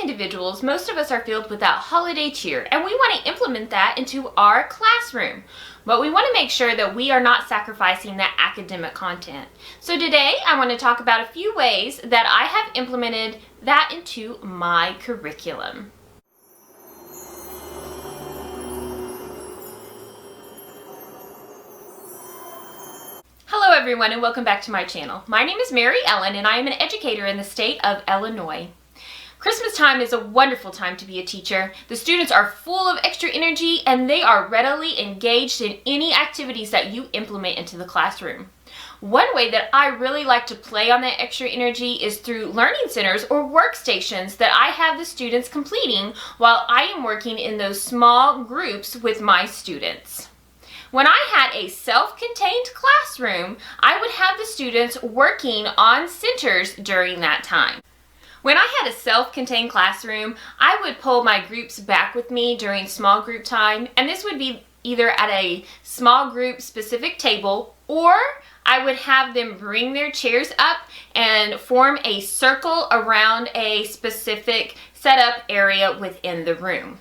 individuals, most of us are filled with that holiday cheer, and we want to implement that into our classroom. But we want to make sure that we are not sacrificing that academic content. So today I want to talk about a few ways that I have implemented that into my curriculum. Hello everyone and welcome back to my channel. My name is Mary Ellen and I am an educator in the state of Illinois. Christmas time is a wonderful time to be a teacher. The students are full of extra energy and they are readily engaged in any activities that you implement into the classroom. One way that I really like to play on that extra energy is through learning centers or workstations that I have the students completing while I am working in those small groups with my students. When I had a self-contained classroom, I would have the students working on centers during that time. When I had a self-contained classroom, I would pull my groups back with me during small group time, and this would be either at a small group specific table, or I would have them bring their chairs up and form a circle around a specific setup area within the room.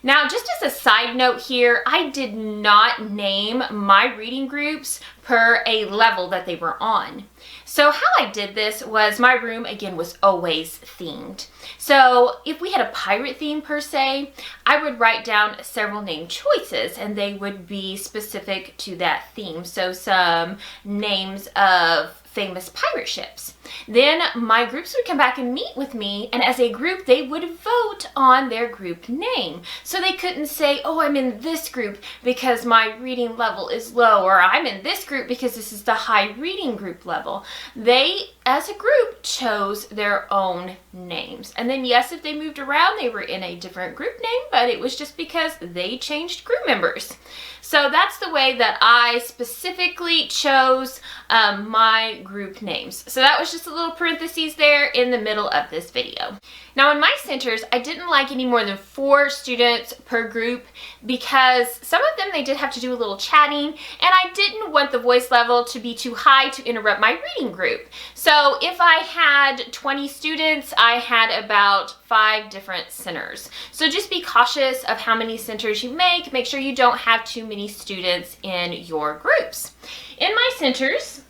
Now, just as a side note here, I did not name my reading groups per a level that they were on. So how I did this was my room, again, was always themed. So if we had a pirate theme per se, I would write down several name choices and they would be specific to that theme. So some names of famous pirate ships. Then my groups would come back and meet with me, and as a group they would vote on their group name. So they couldn't say, oh, I'm in this group because my reading level is low, or I'm in this group because this is the high reading group level. They, as a group, chose their own names. And then yes, if they moved around, they were in a different group name, but it was just because they changed group members. So that's the way that I specifically chose my group names. So that was just a little parentheses there in the middle of this video. Now in my centers, I didn't like any more than 4 students per group because some of them, they did have to do a little chatting, and I didn't want the voice level to be too high to interrupt my reading group. So if I had 20 students, I had about 5 different centers. So just be cautious of how many centers you make. Make sure you don't have too many students in your groups. In my centers,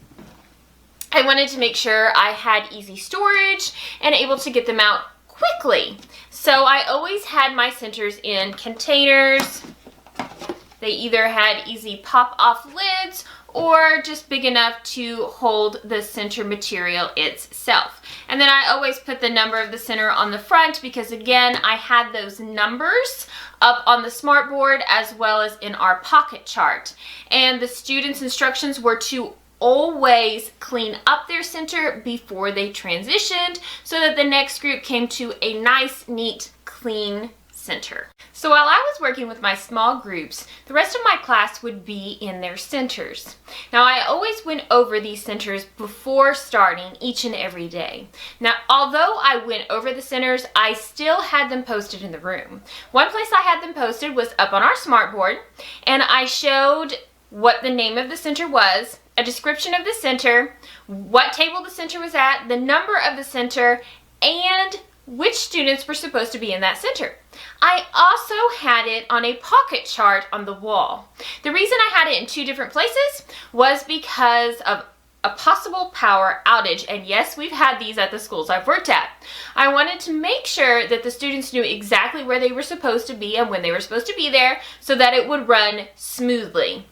I wanted to make sure I had easy storage and able to get them out quickly. So I always had my centers in containers. They either had easy pop-off lids or just big enough to hold the center material itself. And then I always put the number of the center on the front because, again, I had those numbers up on the smartboard as well as in our pocket chart. And the students' instructions were to always clean up their center before they transitioned so that the next group came to a nice, neat, clean center. So while I was working with my small groups, the rest of my class would be in their centers. Now I always went over these centers before starting each and every day. Now although I went over the centers, I still had them posted in the room. One place I had them posted was up on our smartboard, and I showed what the name of the center was, a description of the center, what table the center was at, the number of the center, and which students were supposed to be in that center. I also had it on a pocket chart on the wall. The reason I had it in 2 different places was because of a possible power outage, and yes, we've had these at the schools I've worked at. I wanted to make sure that the students knew exactly where they were supposed to be and when they were supposed to be there so that it would run smoothly.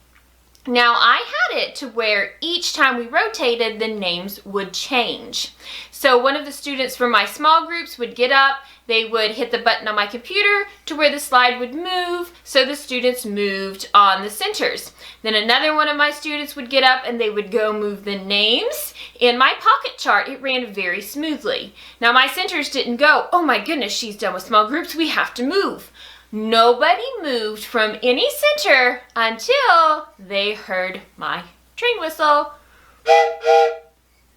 Now I had it to where each time we rotated, the names would change. So one of the students from my small groups would get up, they would hit the button on my computer to where the slide would move, so the students moved on the centers. Then another one of my students would get up and they would go move the names in my pocket chart. It ran very smoothly. Now my centers didn't go, oh my goodness, she's done with small groups, we have to move. Nobody moved from any center until they heard my train whistle.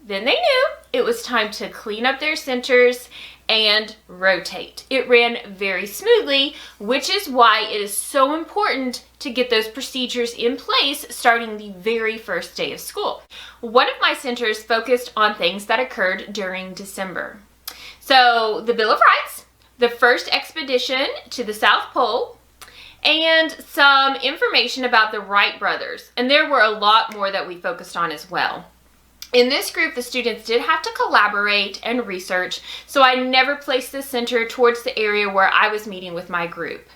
Then they knew it was time to clean up their centers and rotate. It ran very smoothly, which is why it is so important to get those procedures in place starting the very first day of school. One of my centers focused on things that occurred during December. So the Bill of Rights, the first expedition to the South Pole, and some information about the Wright brothers. And there were a lot more that we focused on as well. In this group, the students did have to collaborate and research, so I never placed the center towards the area where I was meeting with my group.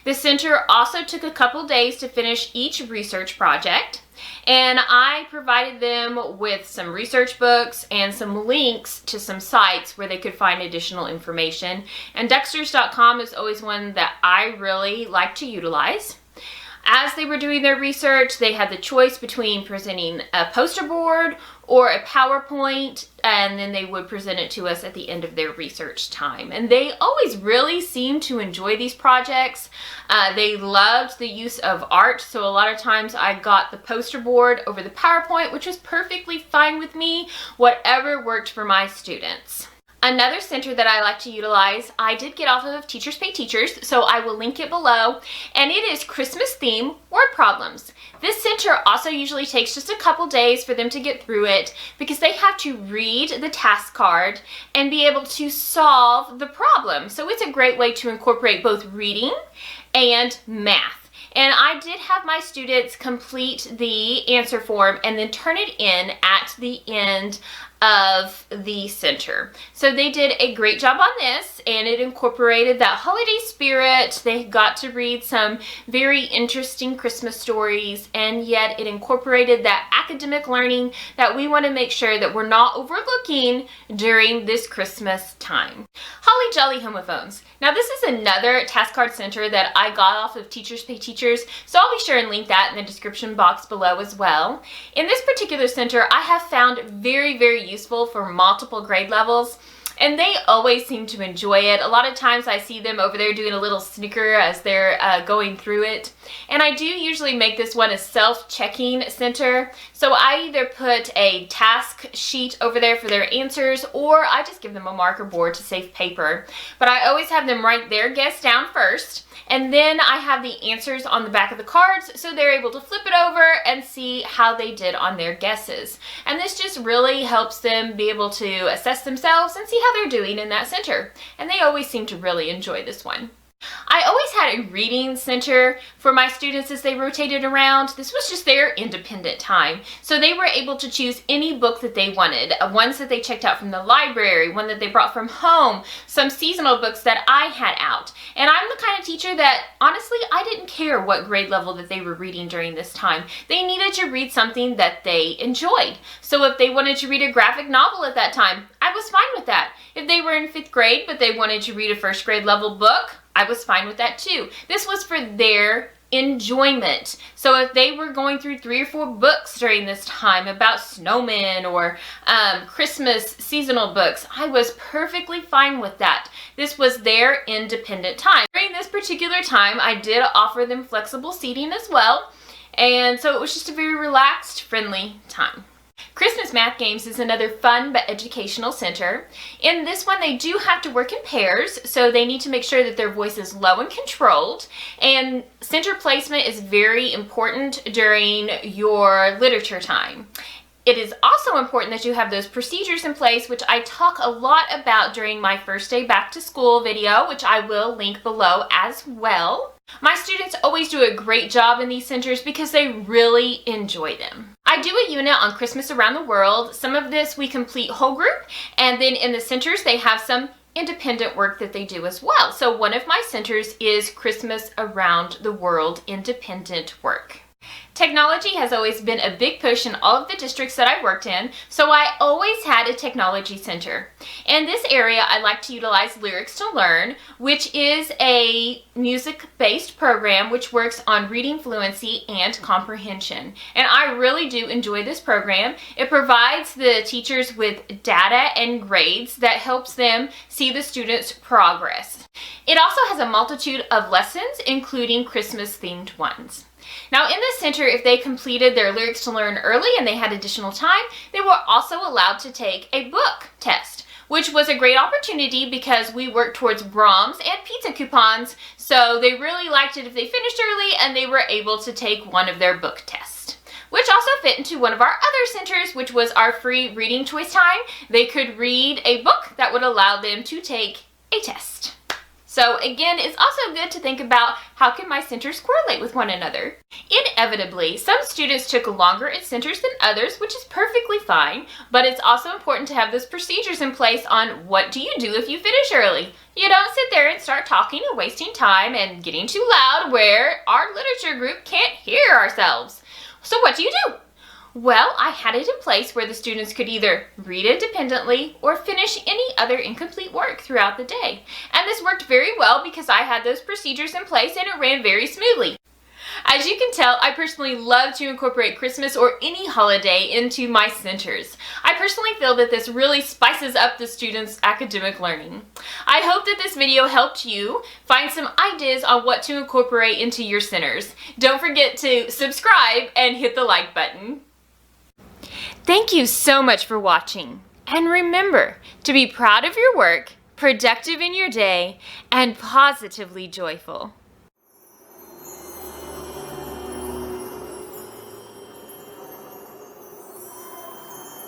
The center also took a couple days to finish each research project, and I provided them with some research books and some links to some sites where they could find additional information. And Dexters.com is always one that I really like to utilize. As they were doing their research, they had the choice between presenting a poster board or a PowerPoint, and then they would present it to us at the end of their research time. And they always really seemed to enjoy these projects. They loved the use of art, so a lot of times I got the poster board over the PowerPoint, which was perfectly fine with me, whatever worked for my students. Another center that I like to utilize, I did get off of Teachers Pay Teachers, so I will link it below, and it is Christmas theme word problems. This center also usually takes just a couple days for them to get through it because they have to read the task card and be able to solve the problem. So it's a great way to incorporate both reading and math. And I did have my students complete the answer form and then turn it in at the end of the center. So they did a great job on this, and it incorporated that holiday spirit. They got to read some very interesting Christmas stories, and yet it incorporated that academic learning that we want to make sure that we're not overlooking during this Christmas time. Holly Jolly Homophones. Now this is another task card center that I got off of Teachers Pay Teachers, so I'll be sure and link that in the description box below as well. In this particular center, I have found very, very useful for multiple grade levels, and they always seem to enjoy it. A lot of times I see them over there doing a little snicker as they're going through it. And I do usually make this one a self-checking center. So I either put a task sheet over there for their answers, or I just give them a marker board to save paper. But I always have them write their guess down first, and then I have the answers on the back of the cards so they're able to flip it over and see how they did on their guesses. And this just really helps them be able to assess themselves and see how they're doing in that center. And they always seem to really enjoy this one. I always had a reading center for my students as they rotated around. This was just their independent time. So they were able to choose any book that they wanted. Ones that they checked out from the library, one that they brought from home, some seasonal books that I had out. And I'm the kind of teacher that, honestly, I didn't care what grade level that they were reading during this time. They needed to read something that they enjoyed. So if they wanted to read a graphic novel at that time, I was fine with that. If they were in 5th grade but they wanted to read a 1st grade level book, I was fine with that too. This was for their enjoyment. So if they were going through 3 or 4 books during this time about snowmen or Christmas seasonal books, I was perfectly fine with that. This was their independent time. During this particular time, I did offer them flexible seating as well. And so it was just a very relaxed, friendly time. Christmas Math Games is another fun but educational center. In this one, they do have to work in pairs, so they need to make sure that their voice is low and controlled. And center placement is very important during your literature time. It is also important that you have those procedures in place, which I talk a lot about during my first day back to school video, which I will link below as well. My students always do a great job in these centers because they really enjoy them. I do a unit on Christmas around the world. Some of this we complete whole group, and then in the centers they have some independent work that they do as well. So one of my centers is Christmas around the world independent work. Technology has always been a big push in all of the districts that I've worked in, so I always had a technology center. In this area, I like to utilize Lyrics to Learn, which is a music-based program which works on reading fluency and comprehension. And I really do enjoy this program. It provides the teachers with data and grades that helps them see the students' progress. It also has a multitude of lessons, including Christmas-themed ones. Now in this center, if they completed their Lyrics to Learn early and they had additional time, they were also allowed to take a book test, which was a great opportunity because we worked towards Brahms and pizza coupons, so they really liked it if they finished early and they were able to take one of their book tests, which also fit into one of our other centers, which was our free reading choice time. They could read a book that would allow them to take a test. So again, it's also good to think about how can my centers correlate with one another. Inevitably, some students took longer at centers than others, which is perfectly fine, but it's also important to have those procedures in place on what do you do if you finish early. You don't sit there and start talking and wasting time and getting too loud where our literature group can't hear ourselves. So what do? Well, I had it in place where the students could either read independently or finish any other incomplete work throughout the day. And this worked very well because I had those procedures in place and it ran very smoothly. As you can tell, I personally love to incorporate Christmas or any holiday into my centers. I personally feel that this really spices up the students' academic learning. I hope that this video helped you find some ideas on what to incorporate into your centers. Don't forget to subscribe and hit the like button. Thank you so much for watching. And remember to be proud of your work, productive in your day, and positively joyful.